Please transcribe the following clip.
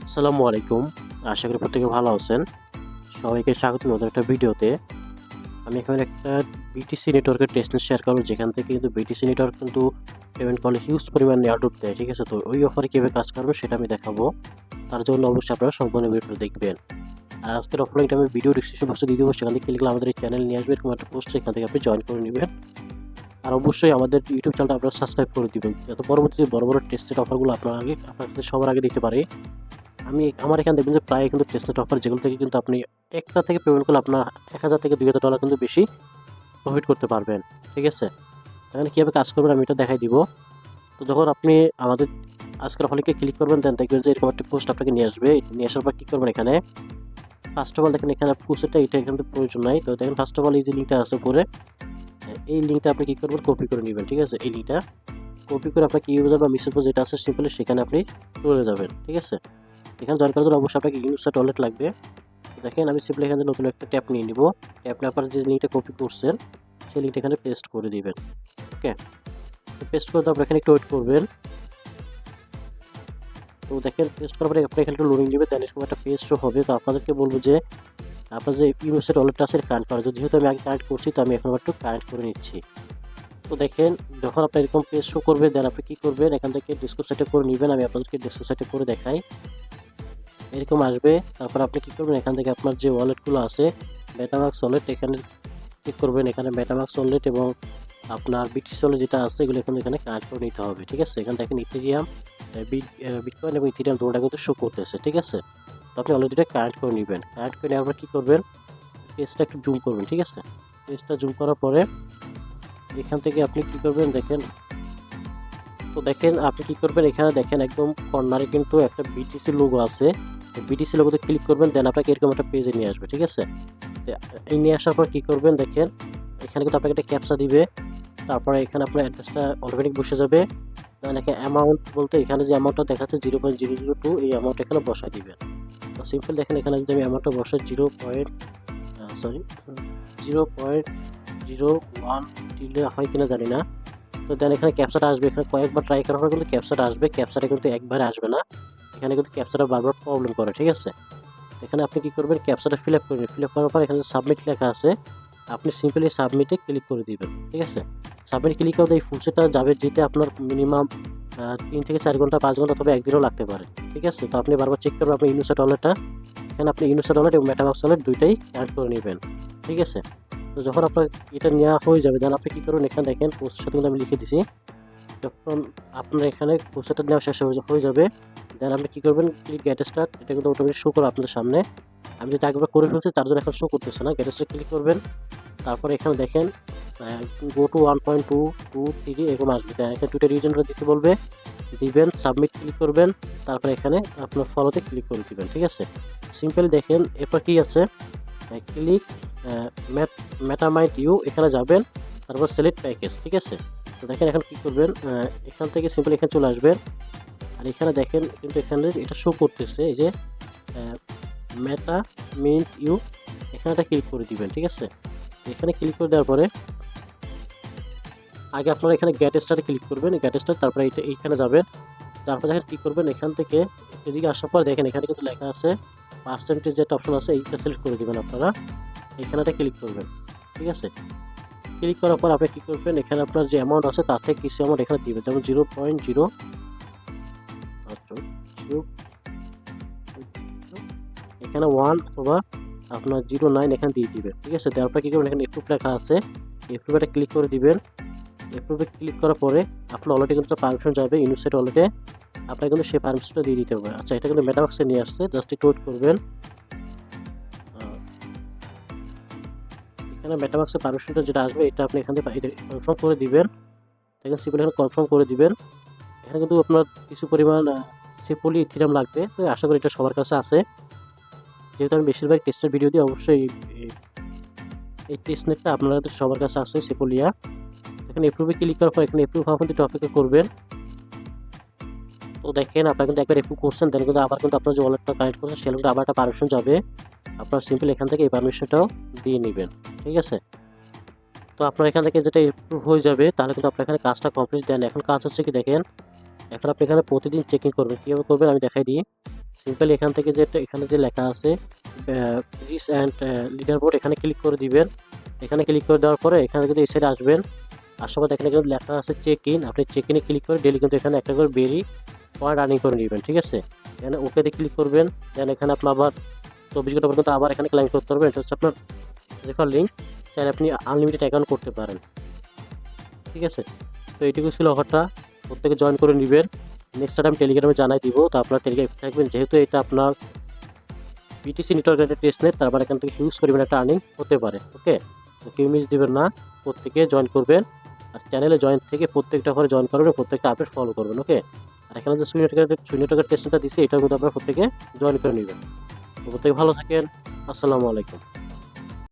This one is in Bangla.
আসসালামু আলাইকুম। আশা করি প্রত্যেকে ভালো আছেন। সবাইকে স্বাগত নতুন একটা ভিডিওতে। আমি এখানে একটা বিটিসি নেটওয়ার্কের টেস্টনেট শেয়ার করব, যেখান থেকে কিন্তু বিটিসি নেটওয়ার্ক কিন্তু পেমেন্ট করলে হিউজ পরিমাণে এয়ারড্রপ দেয়। ঠিক আছে? তো ওই অফারে কিভাবে কাজ করবে সেটা আমি দেখাবো। তার জন্য অবশ্যই আপনারা সম্পূর্ণ ভিডিওটা দেখবেন। আর আজকের অফার লিংকটা আমি ভিডিও ডেসক্রিপশন বক্সে দিয়ে দেবো। সেখান থেকে ক্লিক করলে আমাদের এই চ্যানেল নিয়ে আসবে, এরকম একটা পোস্ট, এখান থেকে আপনি জয়েন করে নেবেন। আর অবশ্যই আমাদের ইউটিউব চ্যানেলটা আপনারা সাবস্ক্রাইব করে দিবেন, যাতে পরবর্তীতে বড় বড় টেস্টেড অফারগুলো আপনার সবার আগে দিতে পারি। আমার এখানে দেখবেন যে প্রায় কিন্তু টেস্টেড অফার, যেগুলো থেকে কিন্তু আপনি একটা থেকে পেমেন্ট করলে আপনার $1000 থেকে $2000 কিন্তু বেশি প্রফিট করতে পারবেন। ঠিক আছে? এখানে কীভাবে কাজ করবেন আমি এটা দেখাই দিব। তো যখন আপনি আমাদের আজকের অফারকে ক্লিক করবেন, দেন দেখবেন যে এরকম একটা পোস্ট আপনাকে নিয়ে আসবে। নিয়ে আসার পর কী করবেন, এখানে ফার্স্ট অফ অল দেখেন এখানে ফুসেটটা এটা কিন্তু প্রয়োজন নাই। তো দেখেন ফার্স্ট অফ অল এই যে লিঙ্কটা আছে উপরে, এই লিঙ্কটা আপনি কী করবেন, কপি করে নেবেন। ঠিক আছে? এই লিঙ্কটা কপি করে আপনার কি ইউজার বা মিসেপো যেটা আছে সিম্পলি সেখানে আপনি চলে যাবেন। ঠিক আছে? এখানে জয়েন করার জন্য অবশ্যই আপনাকে ইউজার ওয়ালেট লাগবে। দেখেন আমি সিম্পলি এখানে নতুন একটা ট্যাপ নিয়ে নিব। ট্যাপ নেওয়ার পর যে লিঙ্কটা কপি করছেন সেই লিঙ্কটা এখানে পেস্ট করে দিবেন। ওকে, পেস্ট করে তারপর এখানে একটু ওয়েট করবেন। তো দেখেন পেস্ট করার পরে আপনি এখানে একটু লোডিং নেবে, দেন এরকম একটা পেজ শো হবে। তো আপনাদেরকে বলবো যে আপনার যে ইউজার ওয়ালেটটা আছে কানেক্ট করা, যেহেতু আমি আগে কানেক্ট করছি তো আমি এখন একটু কানেক্ট করে নিচ্ছি। তো দেখেন যখন আপনার এরকম পেজ শো করবে, দেন আপনি কী করবেন, এখান থেকে ডিসক্রিপ সাইটে করে নেবেন। আমি আপনাদেরকে ডিসক্রিপ সাইটে করে দেখাই। এরকম আসবে। তারপর আপনি কী করবেন, এখান থেকে আপনার যে ওয়ালেটগুলো আছে মেটামাস্ক ওয়ালেট এখানে ক্লিক করবেন। এখানে মেটামাস্ক ওয়ালেট এবং আপনার বিটিসি ওয়ালেট যেটা আছে এগুলো এখানে কানেক্ট করে নিতে হবে। ঠিক আছে? এখানে দেখেন ইথেরিয়াম, বিটকয়েন এবং ইথেরিয়াম দুটোটা কিন্তু শো করতেছে। ঠিক আছে? তো আপনি অলরেডি এটা কানেক্ট করে নেবেন। কানেক্ট করে নেওয়ার পর কী করবেন, পেজটা একটু জুম করবেন। ঠিক আছে? পেজটা জুম করার পরে এখান থেকে আপনি কী করবেন দেখেন, তো দেখেন আপনি কী করবেন, এখানে দেখেন একদম কর্নারে কিন্তু একটা বিটিসি লোগো আছে। বিটিসি লোগোতে ক্লিক করবেন, দেন আপনাকে এরকম একটা পেজে নিয়ে আসবে। ঠিক আছে? এই নিয়ে আসার পর কী করবেন দেখেন, এখানে কিন্তু আপনাকে একটা ক্যাপচা দিবে। তারপরে এখানে আপনার অ্যাড্রেসটা অটোমেটিক বসে যাবে। দেন এখানে অ্যামাউন্ট বলতে এখানে যে অ্যামাউন্টটা দেখাচ্ছে 0.002, এই অ্যামাউন্ট এখানে বসায় দিবেন। তো সিম্পল দেখেন এখানে যদি আমি অ্যামাউন্টটা বসাই 0.01 দিলে হয় কিনা জানি না। তো দেন এখানে ক্যাপচাটা আসবে। এখানে কয়েকবার ট্রাই করার পর কিন্তু ক্যাপচাটা আসবে। ক্যাপচাটা কিন্তু একবারে আসবে না, এখানে কিন্তু ক্যাপচাটা বারবার প্রবলেম করে। ঠিক আছে? এখানে আপনি কী করবেন, ক্যাপচাটা ফিল আপ করে নিন। ফিল আপ করার পর এখানে সাবমিট লেখা আছে, আপনি সিম্পলি সাবমিটে ক্লিক করে দিবেন। ঠিক আছে? সাবমিট ক্লিক করে এই ফুলসেটটা যাবে, যেতে আপনার মিনিমাম 3 থেকে 4 ঘন্টা 5 ঘন্টা অথবা একদিনও লাগতে পারে। ঠিক আছে? তো আপনি বারবার চেক করবেন আপনার ইউনিসেট ওয়ালেটটা। এখানে আপনি ইউনিসেট ওয়ালেট এবং মেটামাস্ক ওয়ালেট দুইটাই অ্যাড করে নেবেন। ঠিক আছে? তো যখন আপনার এটা নেওয়া হয়ে যাবে, দেন আপনি কী করুন, এখানে দেখেন পোস্টের সাথে কিন্তু আমি লিখে দিছি। যখন আপনার এখানে পোস্টারটা নেওয়া শেষ হয়ে যাবে, দেন আপনি কী করবেন, ক্লিক গেট স্টার্ট, এটা কিন্তু অটোমেটিক শো করবে আপনাদের সামনে। আমি যেটা একবার করে ফেলছি তার জন্য এখন শো করতেছে না। গেট স্টার্ট ক্লিক করবেন। তারপরে এখানে দেখেন গো টু 1.223 এরকম আসবে। এখানে টুইটার রিজনটা দিতে বলবে, দিবেন। সাবমিট ক্লিক করবেন। তারপরে এখানে আপনার ফলোতে ক্লিক করে দিবেন। ঠিক আছে? সিম্পল দেখেন এরপর কী আছে, ক্লিক মেটামাইট ইউ, এখানে যাবেন। তারপর সিলেক্ট প্যাকেজ। ঠিক আছে? তো দেখেন এখন কী করবেন, এখান থেকে সিম্পল এখানে চলে আসবেন। আর এখানে দেখেন কিন্তু এখানে এটা শো করতেছে এই যে মেটা মিন্ট ইউ, এখানে একটা ক্লিক করে দিবেন। ঠিক আছে? এখানে ক্লিক করে দেওয়ার পরে আগে আপনারা এখানে গেট স্টারে ক্লিক করবেন। গেট স্টার, তারপরে এইখানে যাবেন। তারপর দেখেন কী করবেন, এখান থেকে এদিকে আসার পর দেখেন এখানে কিন্তু লেখা আছে পার্সেন্টেজ, যেটা অপশন আছে এইটা সিলেক্ট করে দেবেন আপনারা। এখানেটা ক্লিক করবেন। ঠিক আছে? ক্লিক করার পর আপনি কী করবেন, এখানে আপনার যে অ্যামাউন্ট আছে তার থেকে কিছু অ্যামাউন্ট এখানে দিবেন, যেমন 0.0, এখানে 1 অথবা আপনার 0.9 এখানে দিয়ে দিবেন। ঠিক আছে? তারপর কী করবেন, এখানে এপ্রুভ লেখা আছে, এপ্রুভে ক্লিক করে দিবেন। এপ্রুভে ক্লিক করার পরে আপনার অলরেডি কিন্তু পারমিশন যাবে ইউনিসেট ওয়ালেটে, আপনাকে কিন্তু সেই পারমিশনটা দিয়ে দিতে হবে। আচ্ছা, এটা কিন্তু মেটামাস্কে নিয়ে আসছে, জাস্ট একটু ওয়েট করবেন। এখানে মেটামাস্কের পারমিশনটা যেটা আসবে এটা আপনি এখান থেকে কনফার্ম করে দিবেন। দেখেন সিম্পল এখানে কনফার্ম করে দিবেন। এখানে কিন্তু আপনার কিছু পরিমাণ সিম্পলি ইথেরিয়াম লাগবে। তো আশা করি এটা সবার কাছে আছে, যেহেতু আমি বেশিরভাগ টেস্টের ভিডিও দিই। অবশ্যই এই টেস্টনেটটা আপনাদের সবার কাছে আছে সিম্পলিয়া। এখানে এপ্রুভে ক্লিক করার পর এখানে এপ্রুভ হওয়া পর্যন্ত অপেক্ষা করবেন। তো দেখেন আপনারা কিন্তু একবার এপ্রুভ করছেন, দেন কিন্তু আবার কিন্তু আপনার যে ওয়ালেটটা কানেক্ট করছেন সেটা কিন্তু আবার একটা পারমিশন যাবে। আপনার সিম্পল এখান থেকে এই পারমিশনটাও দিয়ে নেবেন। ঠিক আছে? তো আপনার এখান থেকে যেটা এপ্রুভ হয়ে যাবে তাহলে কিন্তু আপনার এখানে কাজটা কমপ্লিট। দেন এখন কাজ হচ্ছে কি দেখেন, এখন আপনি এখানে প্রতিদিন চেকিং করবেন। কীভাবে করবেন আমি দেখাই দিই। সিম্পলি এখান থেকে যে এখানে যে লেখা আছে রিচ অ্যান্ড লিডার বোর্ড, এখানে ক্লিক করে দিবেন। এখানে ক্লিক করে দেওয়ার পরে এখানে কিন্তু এই সাইডে আসবেন, আসার পর এখানে কিন্তু লেখা আছে চেক ইন। আপনি চেক ইনে ক্লিক করে ডেলি কিন্তু এখানে একটা করে বেরি পয়েন্ট আর্নিং করে নেবেন, ঠিক আছে। এখানে ওকেতে ক্লিক করবেন, দেন এখানে আপনার আবার 24 ঘন্টা পর্যন্ত আবার এখানে ক্লাইম করতে পারবেন। এটা হচ্ছে আপনার রেফার লিঙ্ক, চাইলে আপনি আনলিমিটেড অ্যাকাউন্ট করতে পারেন, ঠিক আছে। তো এইটুকু ছিল অফারটা, প্রত্যেকে জয়েন করে নেবেন। নেক্সট টাইম টেলিগ্রামে জানাই দিব, তো আপনার টেলিগ্রামে থাকবেন, যেহেতু এটা আপনার বিটিসি নেটওয়ার্কের টেস্টনেট, তারপর এখান থেকে হিউজ পরিমাণে একটা আর্নিং হতে পারে। ওকে, তো কেউ মিস দিবেন না, প্রত্যেকে জয়েন করবেন। আর চ্যানেলে জয়েন থেকে প্রত্যেকটা ঘরে জয়েন করবেন, প্রত্যেকটা আপডেট ফলো করবেন। ওকে, আর এখানে যে সুই নেটওয়ার্কের টেস্টটা দিচ্ছে, এটার মধ্যে আপনারা প্রত্যেকে জয়েন করে নেবেন। তো প্রত্যেকে ভালো থাকেন। আসসালামু আলাইকুম।